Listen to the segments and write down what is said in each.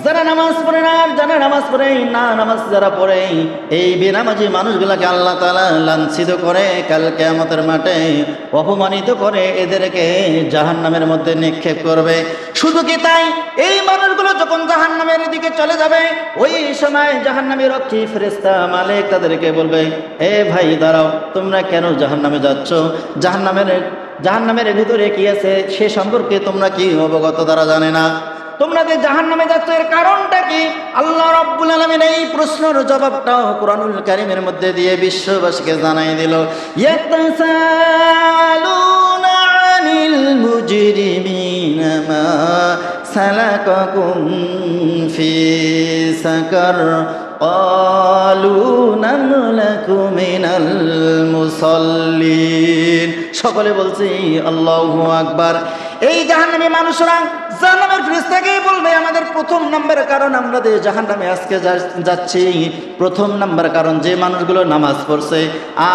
যারা নামাজ পড়ে না, আর যারা নামাজ পড়ে না, নামাজ যারা পড়ে, এই বেনামাজি মানুষগুলোকে আল্লাহ তাআলা লাঞ্ছিত করে, কাল কিয়ামতের মাঠে অপমানিত করে এদেরকে জাহান্নামের মধ্যে নিক্ষেপ করবে। শুধু কি তাই, এই মানুষগুলো যখন জাহান্নামের দিকে চলে যাবে, ওই সময় জাহান্নামের রক্ষী ফেরেশতা মালিক তাদেরকে বলবে, এ ভাই দাঁড়াও, তোমরা কেন জাহান্নামে যাচ্ছ? জাহান্নামের ভিতরে কি আছে সে সম্পর্কে তোমরা কি অবগত? তারা জানে না। তোমরা যে জাহান্নামে যাচ্ছ এর কারণটা কি? আল্লাহ রাব্বুল আলামিন এই প্রশ্নের জবাবটাও কুরআনুল কারীমের মধ্যে দিয়ে বিশ্ববাসীকে জানাই দিল। ইয়াতাসালুনা আনিল মুজরিমিনা মা সালাকাকুম ফি সাকার ক্বালু নামলাকু মিনাল মুসাল্লিন। সকলে বলছি আল্লাহু আকবার। এই জাহান্নামী মানুষরা জাহান্নামের ফেরেশতাকেই বলবে, আমাদের প্রথম নাম্বার কারণ আমরা যে জাহান্নামে আজকে যাচ্ছি, প্রথম নাম্বার কারণ যে মানুষগুলো নামাজ পড়ছে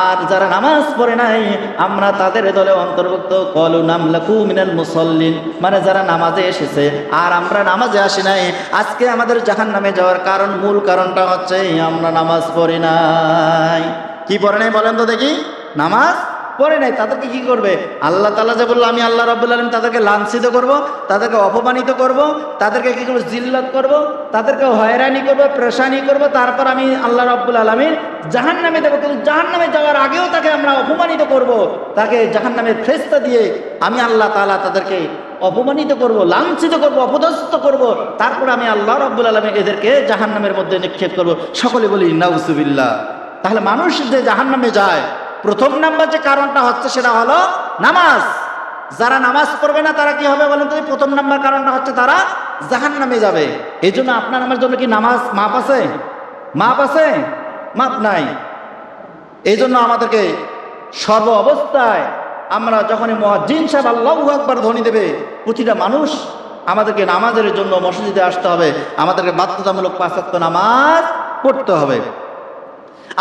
আর যারা নামাজ পড়ে নাই আমরা তাদের দলে অন্তর্ভুক্ত। ক্বালু নামলাকু মিনাল মুসাল্লিন, মানে যারা নামাজে এসেছে আর আমরা নামাজে আসি নাই। আজকে আমাদের জাহান্নামে যাওয়ার কারণ, মূল কারণটা হচ্ছে আমরা নামাজ পড়ি নাই। কি পড়ে নাই বলেন তো দেখি? নামাজ পড়ে নাই। তাদেরকে কি করবে? আল্লাহ তাআলা যে বললো আমি আল্লাহ রাব্বুল আলামিন তাদেরকে লাঞ্ছিত করব, তাদেরকে অপমানিত করব, তাদেরকে কি করব? জিল্লাত করব, তাদেরকে হয়রানি করব, পেরেশানি করব, তারপর আমি আল্লাহ রাব্বুল আলামিন জাহান্নামে দেবো। কিন্তু জাহান্নামে যাওয়ার আগেও তাকে আমরা অপমানিত করব, তাকে জাহান্নামের ফেরেশতা দিয়ে আমি আল্লাহ তাআলা তাদেরকে অপমানিত করব, লাঞ্ছিত করব, অপদস্থ করব, তারপর আমি আল্লাহ রাব্বুল আলামিন এদেরকে জাহান্নামের মধ্যে নিক্ষেপ করব। সকলে বলি নাউজুবিল্লাহ। তাহলে মানুষ যে জাহান্নামে যায় প্রথম নাম্বার যে কারণটা হচ্ছে সেটা হলো নামাজ। যারা নামাজ পড়বে না তারা কি হবে বলেন তো? প্রথম নাম্বার কারণটা হচ্ছে তারা জাহান্নামে যাবে। এই জন্য আপনার আমার জন্য কি নামাজ মাপ আছে? মাপ আছে? মাপ নাই। এই জন্য আমাদেরকে সর্ব অবস্থায় আমরা যখনই মুয়াজ্জিন সাহেব আল্লাহু আকবার ধ্বনি দেবে, প্রতিটা মানুষ আমাদেরকে নামাজের জন্য মসজিদে আসতে হবে, আমাদেরকে বাধ্যতামূলক 5 ওয়াক্ত নামাজ পড়তে হবে।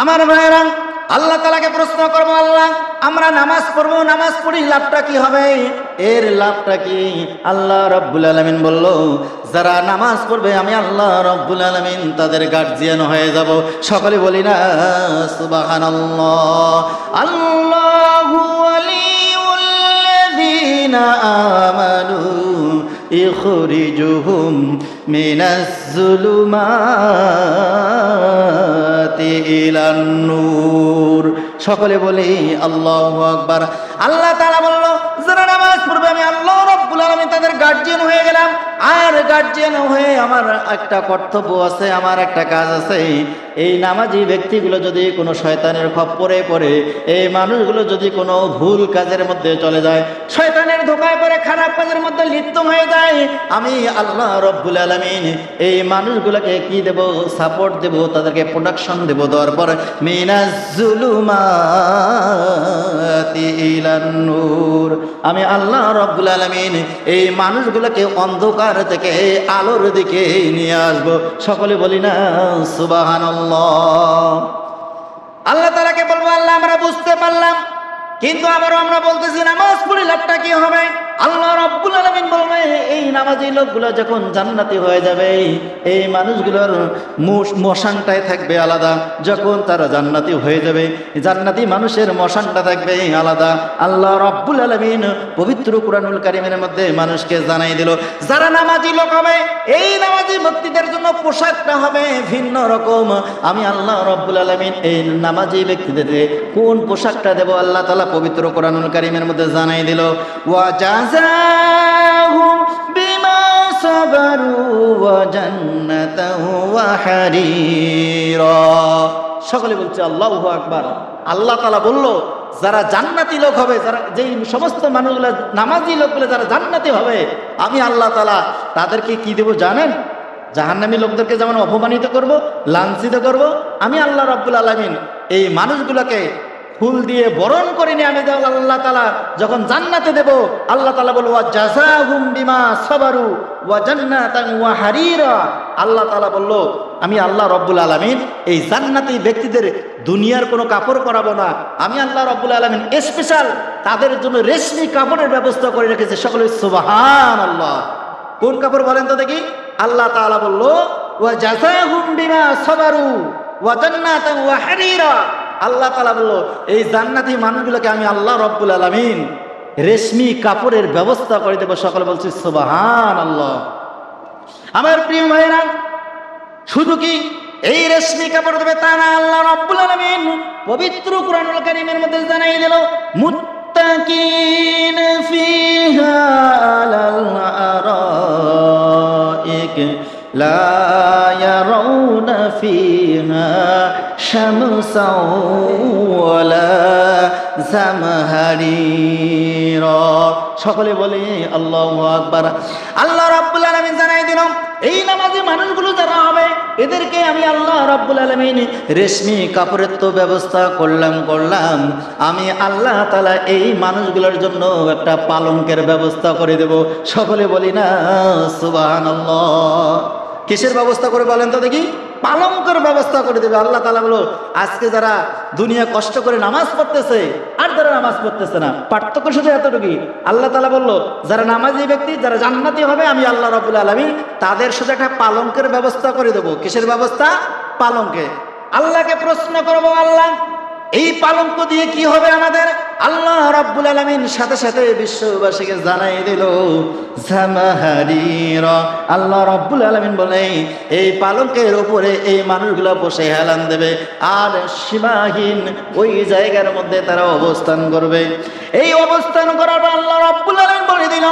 আমার ভাইয়েরা, আল্লাহ তাআলাকে প্রশ্ন করবো, আল্লাহ আমরা নামাজ পড়বো, নামাজ পড়ি লাভটা কি হবে? এর লাভটা কি? আল্লাহ রাব্বুল আলামিন বলল, যারা নামাজ পড়বে আমি আল্লাহ রাব্বুল আলামিন তাদের গার্জিয়ান হয়ে যাব। সকলে বলি না সুবহানাল্লাহ। আল্লাহু ওয়ালিউল্লাযীনা আমানু ইখরিজুহুম মিনাজ যুলুমাতি ইলান নূর। সকলে বলি আল্লাহু আকবার। আল্লাহ তাআলা বলল, যারা নামাজ পড়বে আমি আল্লাহ রাব্বুল আলামিন তাদের গার্জিয়ান হয়ে গেলাম। আর গার্জিয়ান হয়ে আমার একটা কর্তব্য আছে, আমার একটা কাজ আছে। এই নামাজি ব্যক্তিগুলো যদি কোনো শয়তানের খপ্পরে পড়ে, এই মানুষগুলো যদি কোনো ভুল কাজের মধ্যে চলে যায়, শয়তানের ধোঁকায় পড়ে খারাপ কাজের মধ্যে লিপ্ত হয়ে যায়, আমি আল্লাহ রাব্বুল আলামিন এই মানুষগুলোকে কি দেব? সাপোর্ট দেব, তাদেরকে প্রোটেকশন দেব। দেওয়ার পর মিনাজ যুলুমাতি ইলান নূর, আমি আল্লাহ রাব্বুল আলামিন এই মানুষগুলোকে অন্ধকার থেকে আলোর দিকে নিয়ে আসবো। সকলে বলি না সুবহানাল্লাহ। আল্লাহ তাআলাকে বলবো, আল্লাহ আমরা বুঝতে পারলাম, কিন্তু আবারও আমরা বলতেছি নামাজ পড়লে লাভটা কি হবে? আল্লাহ রাব্বুল আলামিন বলবে, এই নামাজি লোকগুলো যখন জান্নাতি হয়ে যাবে, এই মানুষগুলোর মশানটাই থাকবে আলাদা। যখন তারা জান্নাতি হয়ে যাবে, জান্নাতি মানুষের মশানটা থাকবে আলাদা। আল্লাহ রাব্বুল আলামিন পবিত্র কুরআনুল কারীমের মধ্যে মানুষকে জানাই দিল, যারা নামাজি লোক হবে এই নামাজি ব্যক্তিদের জন্য পোশাকটা হবে ভিন্ন রকম। আমি আল্লাহ রাব্বুল আলামিন এই নামাজি ব্যক্তিদের কোন পোশাকটা দেব আল্লাহ তাআলা পবিত্র কুরআনুল কারীমের মধ্যে জানাই দিল, ওয়া জাযাহুম বিমা সাবারু ওয়া জান্নাতান ওয়া হারিরা। সকলে বলছে আল্লাহু আকবার। আল্লাহ তাআলা বলল, যারা জান্নাতি লোক হবে, যারা যেই সমস্ত মানুষগুলো নামাজি লোকগুলো যারা জান্নাতি হবে, আমি আল্লাহ তাআলা তাদেরকে কি দেব জানেন? জাহান্নামী লোকদেরকে যেমন অপমানিত করব, লাঞ্ছিত করব, আমি আল্লাহ রাব্বুল আলামিন এই মানুষগুলোকে ফুল দিয়ে বরণ করে নিয়ে আমি আল্লাহ তাআলা যখন জান্নাতে দেব, আল্লাহ তাআলা বলবো ওয়া জাযাহুম বিমা সাবারু ওয়া জান্নাতান ওয়া হারিরা। আল্লাহ তাআলা বলল, আমি আল্লাহ রাব্বুল আলামিন এই জান্নাতি ব্যক্তিদের দুনিয়ার কোনো কাপড় পরাবো না, আমি আল্লাহ রাব্বুল আলামিন স্পেশাল তাদের জন্য রেশমি কাপড়ের ব্যবস্থা করে রেখেছে। সকলে সুবহানাল্লাহ। কোন কাপড় বলেন তো দেখি? আল্লাহ তাআলা বলল ওয়া জাযাহুম বিমা সাবারু ওয়া জান্নাতান ওয়া হারিরা। আল্লাহ তাআলা বলল এই জান্নাতি মানুষগুলোকে আমি আল্লাহ রাব্বুল আলামিন রেশমি কাপড়ের ব্যবস্থা করে দেব। সকলে বলছি সুবহানাল্লাহ। আমার প্রিয় ভাইরা, শুধু কি এই রেশমি কাপড় দেবে তা না, আল্লাহ রাব্বুল আলামিন পবিত্র কুরআনুল কারীমের মধ্যে জানাই দিল মুত্তাকিন ফিহা আলাল আরাইক লা ইয়ারাউনা ফিহা শামসাও ওয়ালা জামহারিরা। সকলে বলে আল্লাহু আকবার। আল্লাহ রাব্বুল আলামিন জানাই দিল এই নামাজি মানুষগুলো যারা হবে এদেরকে আমি আল্লাহ রাব্বুল আলামিন রেশমি কাপড়ের তো ব্যবস্থা করলাম, আমি আল্লাহ তাআলা এই মানুষগুলোর জন্য একটা পালঙ্কের ব্যবস্থা করে দেব। সকলে বলি না সুবহানাল্লাহ। কিসের ব্যবস্থা করে বলেন তো দেখি? পালঙ্কের ব্যবস্থা করে দেবে আল্লাহ তাআলা। বলো আজকে যারা দুনিয়া কষ্ট করে নামাজ পড়তেছে আর যারা নামাজ পড়তেছে না, পার্থক্য শুধু এতটুকুই। আল্লাহ তাআলা বললো যারা নামাজি ব্যক্তি, যারা জান্নাতি হবে, আমি আল্লাহ রাব্বুল আলামিন তাদের শুধু একটা পালঙ্কের ব্যবস্থা করে দেবো। কিসের ব্যবস্থা? পালঙ্কে। আল্লাহকে প্রশ্ন করবো, আল্লাহ এই পালঙ্ক দিয়ে কি হবে আমাদের? আল্লাহ রাব্বুল আলামিন সাথে সাথে বিশ্ববাসীকে জানাই দিল জামহারিরা। আল্লাহ রাব্বুল আলামিন বলে এই পালঙ্কের উপরে এই মানুষগুলো বসে হেলান দেবে আর সীমাহীন ওই জায়গার মধ্যে তারা অবস্থান করবে। এই অবস্থান করার পর আল্লাহ রাব্বুল আলামিন বলে দিল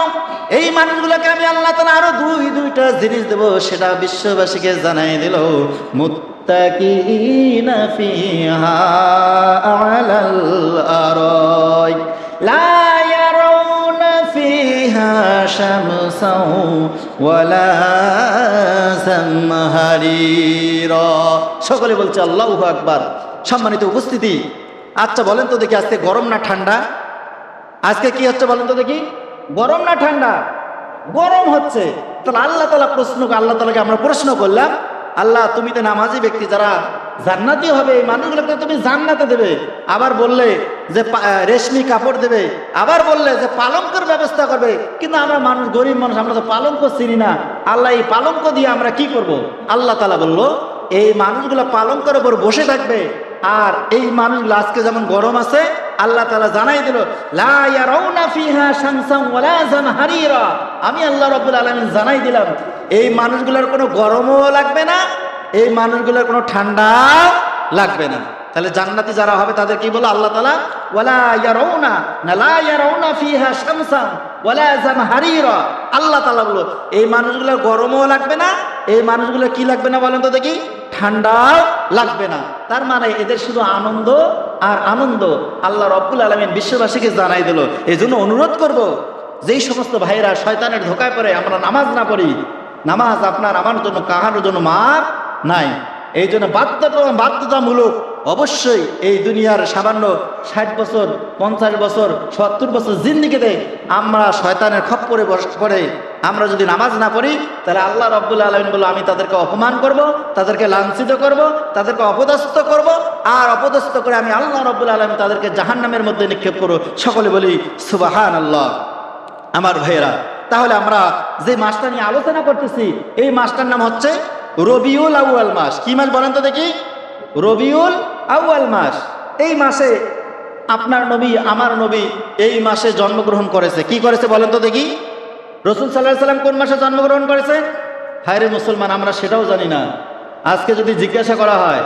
এই মানুষগুলোকে আমি আল্লাহ তাআলা আরো দুইটা জিনিস দেব, সেটা বিশ্ববাসীকে জানাই দিল মুত্তাকিনা ফিহা আলাল আরাইক লা ইয়ারাউনা ফিহা শামসাও ওয়ালা জামহারিরা। সকলে বলছে আল্লাহু আকবার। সম্মানিত উপস্থিতি, আচ্ছা বলেন তো দেখি আজকে গরম না ঠান্ডা? আজকে কি হচ্ছে বলেন তো দেখি? গরম না ঠান্ডা? গরম হচ্ছে। তাহলে আল্লাহ তাআলা আল্লাহ তাআলাকে আমরা প্রশ্ন করলাম, আল্লাহ তুমি তো নামাজি ব্যক্তি, যারা জান্নাতি হবে এই মানুষগুলোকে তুমি জান্নাতে দেবে, আবার বললে যে রেশমি কাপড় দেবে, আবার বললে যে পালঙ্কের ব্যবস্থা করবে, কিন্তু আমরা মানুষ গরিব মানুষ, আমরা তো পালঙ্ক চিনি না। আল্লাহ এই পালঙ্ক দিয়ে আমরা কি করব? আল্লাহ তাআলা বলল এই মানুষগুলো পালঙ্কের উপর বসে থাকবে। আর এই মানুষগুলো আজকে যেমন গরম আছে, আল্লাহ তাআলা জানাই দিল লা ইয়ারাউনা ফিহা শামসান ওয়ালা জামহারিরা। আমি আল্লাহ রাব্বুল আলামিন জানাই দিলাম এই মানুষগুলোর কোনো গরমও লাগবে না, এই মানুষগুলোর কোনো ঠান্ডা লাগবে না। তাহলে জান্নাতি যারা হবে তাদের কি বলো আল্লাহ তাআলা? ওয়ালা ইয়ারাউনা না লা ইয়ারাউনা ফিহা শামসান ওয়ালা জামহারিরা। আল্লাহ তাআলা বলো এই মানুষগুলোর গরমও লাগবে না, এই মানুষগুলো কি লাগবে না বলেন তো দেখি? ঠান্ডাও লাগবে না। তার মানে এদের শুধু আনন্দ আর আনন্দ। আল্লাহ রাব্বুল আলামিন বিশ্ববাসীকে জানাই দিল। এই জন্য অনুরোধ করব যেই সমস্ত ভাইরা শয়তানের ধোকায় পড়ে আমরা নামাজ না পড়ি, নামাজ আপনার আমার জন্য কাহারও জন্য মাপ নাই। এই জন্য বাধ্যতামূলক অবশ্যই এই দুনিয়ার সামান্য 60 বছর 50 বছর 70 বছর জিন্দেগিতে আমরা শয়তানের খপ্পরে পড়ে আমরা যদি নামাজ না পড়ি, তাহলে আল্লাহ রাব্বুল আলামিন বলল আমি তাদেরকে অপমান করব, তাদেরকে লাঞ্ছিত করব, তাদেরকে অপদস্থ করব, আর অপদস্থ করে আমি আল্লাহ রাব্বুল আলামিন তাদেরকে জাহান্নামের মধ্যে নিক্ষেপ করব। সকলে বলি সুবহানাল্লাহ। আমার ভাইয়েরা, তাহলে আমরা যে মাসটা নিয়ে আলোচনা করতেছি এই মাসটার নাম হচ্ছে রবিউল আউয়াল মাস। কি মাস বলেন তো দেখি? রবিউল আউয়াল মাস। এই মাসে আপনার নবী আমার নবী এই মাসে জন্মগ্রহণ করেছে। কি করেছে বলেন তো দেখি? রাসূল সাল্লাল্লাহু আলাইহি সাল্লাম কোন মাসে জন্মগ্রহণ করেছে? হায়রে মুসলমান, আমরা সেটাও জানি না। আজকে যদি জিজ্ঞাসা করা হয়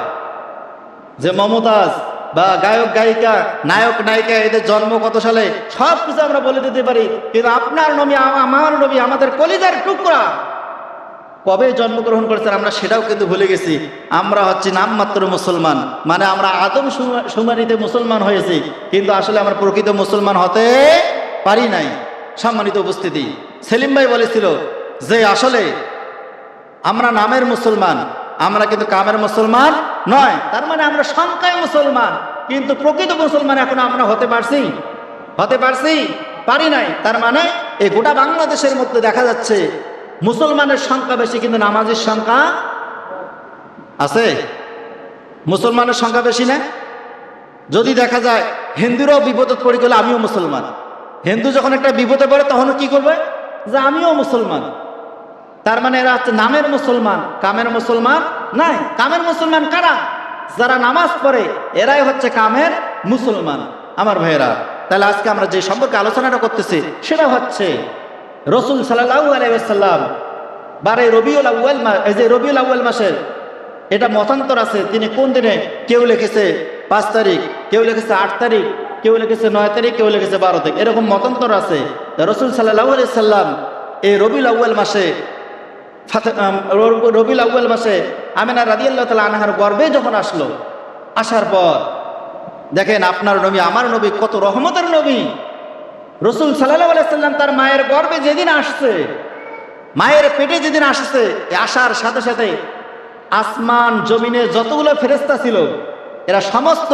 যে মমতাজ বা গায়ক গায়িকা নায়ক নায়িকা এদের জন্ম কত সালে, সব কিছু আমরা বলে দিতে পারি, কিন্তু আপনার নবী আমার নবী আমাদের কলিজার টুকরা কবে জন্মগ্রহণ করেছেন আমরা সেটাও কিন্তু ভুলে গেছি। আমরা হচ্ছে নামমাত্র মুসলমান, মানে আমরা আদম শুমারিতে মুসলমান হয়েছি, কিন্তু আসলে আমরা প্রকৃত মুসলমান হতে পারি নাই। সম্মানিত উপস্থিতি, সেলিম ভাই বলেছিল যে আসলে আমরা নামের মুসলমান, আমরা কিন্তু কামের মুসলমান নয়। তার মানে আমরা সংখ্যায় মুসলমান, কিন্তু প্রকৃত মুসলমান এখন আমরা হতে পারছি পারি নাই। তার মানে এই গোটা বাংলাদেশের মধ্যে দেখা যাচ্ছে মুসলমানের সংখ্যা বেশি, কিন্তু নামাজের সংখ্যা আছে? মুসলমানের সংখ্যা বেশি না? যদি দেখা যায় হিন্দুরাও বিপদে পড়ে গেলে আমিও মুসলমান, হিন্দু যখন একটা বিপদে পড়ে তখন কি করবে? যে আমিও মুসলমান। তার মানে এরা হচ্ছে নামের মুসলমান, কামের মুসলমান নাই। কামের মুসলমান কারা? যারা নামাজ পড়ে এরাই হচ্ছে কামের মুসলমান। আমার ভাইয়েরা, তাহলে আজকে আমরা যে সম্পর্কে আলোচনাটা করতেছি সেটা হচ্ছে রসুল সাল্লাল্লাহু আলাইহি ওয়াসাল্লাম বারে রবিউল আউয়াল মাস, এই যে রবিউল আউয়াল মাসের এটা মতান্তর আছে, তিনি কোন দিনে, কেউ লিখেছে 5 তারিখ, কেউ লিখেছে 8 তারিখ, কেউ লিখেছে 9 তারিখ, কেউ লিখেছে 12 তারিখ, এরকম মতান্তর আছে। রসুল সাল্লাল্লাহু আলাইহি সাল্লাম এই রবিউল আউয়াল মাসে রবিউল আউয়াল মাসে আমিনা রাদিয়াল্লাহু তাআলা আনহার গর্ভে যখন আসলো, আসার পর দেখেন আপনার নবী আমার নবী কত রহমতের নবী। রসুল সাল্লাল্লাহু আলাইহি সাল্লাম তার মায়ের গর্ভে যেদিন আসছে, মায়ের পেটে যেদিন আসছে, আসার সাথে সাথে আসমান জমিনে যতগুলো ফেরেশতা ছিল এরা সমস্ত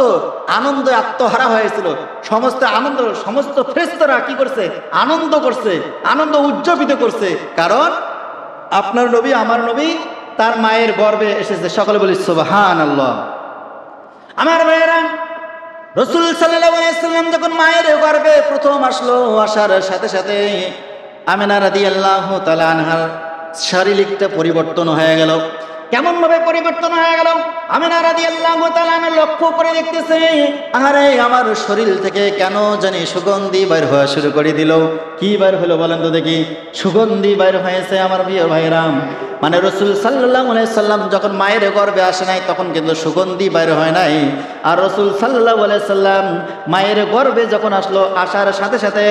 আনন্দে আত্মহারা হয়েছিল। সমস্ত ফেরেশতারা কি করছে? আনন্দ করছে, আনন্দ উজ্জীবিত করছে। কারণ আপনার নবী আমার নবী তার মায়ের গর্ভে এসেছে। সকলে বলি সুবহানাল্লাহ। আমার ভাইয়েরা, রসুল সাল্লাল্লাহু আলাইহি সাল্লাম যখন মায়ের গর্ভে প্রথম আসলো, আসার সাথে সাথে আমিনা রাদিয়াল্লাহু তাআলা আনহার শারীরিকটা পরিবর্তন হয়ে গেল। কেমন ভাবে পরিবর্তন হয়ে গেল? আমিনা রাদিয়াল্লাহু তাআলা আনহা লক্ষ্য করে দেখতেছে, আরে আমার শরীর থেকে কেন জানি সুগন্ধি বের হওয়া শুরু করে দিল। কি বের হলো বলেন তো দেখি? সুগন্ধি বের হয়েছে। আমার প্রিয় ভাইরাম, মানে রসুল সাল্লাল্লাহু আলাইহি সাল্লাম যখন মায়ের গর্ভে আসে নাই তখন কিন্তু সুগন্ধি বের হয় নাই। আর রসুল সাল্লাল্লাহু আলাইহি সাল্লাম মায়ের গর্ভে যখন আসলো, আসার সাথে সাথে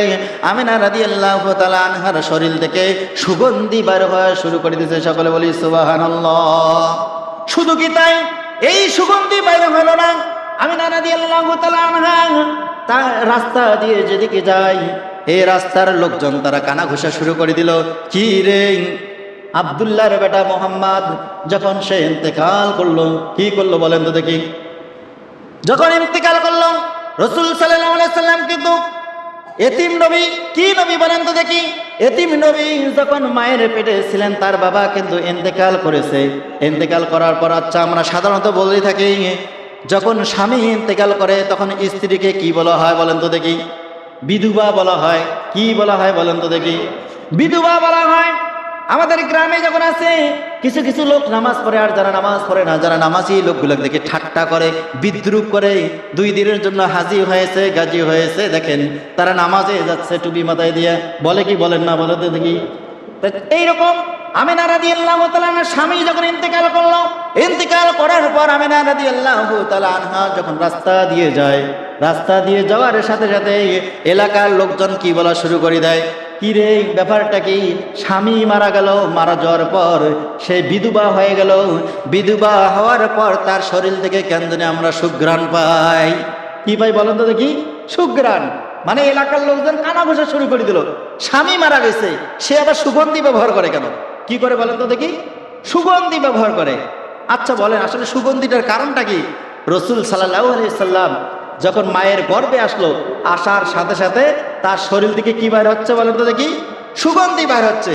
আমিনা রাদিয়াল্লাহু তাআলা আনহার শরীর থেকে সুগন্ধি বের হওয়া শুরু করে দিয়েছে। সকলে বলি সুবহানাল্লাহ। শুধু কি তাই? এই সুগন্ধি বাইরে হলো না, আমিনা রাদিয়াল্লাহু তাআলা আনহা তার রাস্তা দিয়ে যেদিকে যায় এই রাস্তার লোকজন তারা কানা ঘোষা শুরু করে দিল। কি রে, আব্দুল্লাহর বেটা মোহাম্মদ যখন সে ইন্তেকাল করলো, কি করলো বলেন তো দেখি? যখন ইন্তেকাল করলো রসুল সাল্লাল্লাহু আলাইহি সাল্লাম কিন্তু এতিম নবী। কি নবী বলেন তো দেখি? এতিম নবী যখন মায়ের পেটে ছিলেন তার বাবা কিন্তু ইন্তেকাল করেছে। ইন্তেকাল করার পর আচ্ছা আমরা সাধারণত বলে থাকি যখন স্বামী ইন্তেকাল করে তখন স্ত্রীকে কি বলা হয় বলেন তো দেখি? বিধবা বলা হয়। কি বলা হয় বলেন তো দেখি? বিধবা বলা হয়। আমাদের গ্রামে যখন আছে কিছু কিছু লোক নামাজ পড়ে, আর যারা নামাজ পড়ে না, যারা নামাজি লোকগুলো দেখে ঠাট্টা করে, বিদ্রুপ করে। 2 দিনের জন্য হাজি হয়েছে, গাজী হয়েছে, দেখেন তারা নামাজে যাচ্ছে টুপি মাথায় দিয়ে। বলে কি বলেন না বলে তো দেখি? এইরকম আমিনা রাদিয়াল্লাহু তাআলা আনহার স্বামী যখন ইন্তেকাল করলো, ইন্তেকাল করার পর আমিনা রাদিয়াল্লাহু তাআলা আনহা যখন রাস্তা দিয়ে যায়, রাস্তা দিয়ে যাওয়ার সাথে সাথে এলাকার লোকজন কি বলা শুরু করে দেয়? কি রে, ব্যাপারটা কি? স্বামী মারা গেল, মারা যাওয়ার পর সে বিধবা হয়ে গেল। বিধবা হওয়ার পর তার শরীর থেকে কেন জানি আমরা সুঘ্রাণ পাই। কি পাই বলেন তো দেখি? সুঘ্রাণ। মানে এলাকার লোকজন কানা ঘোষা শুরু করে দিল, স্বামী মারা গেছে, সে আবার সুগন্ধি ব্যবহার করে। কেন? কি করে বলেন তো দেখি? সুগন্ধি ব্যবহার করে। আচ্ছা বলেন আসলে সুগন্ধিটার কারণটা কি? রসুল সাল্লাল্লাহু আলাইহি সাল্লাম যখন মায়ের গর্ভে আসলো, আসার সাথে সাথে তার শরীর থেকে কি বাইর হচ্ছে বলেন তো দেখি? সুগন্ধি বাইর হচ্ছে।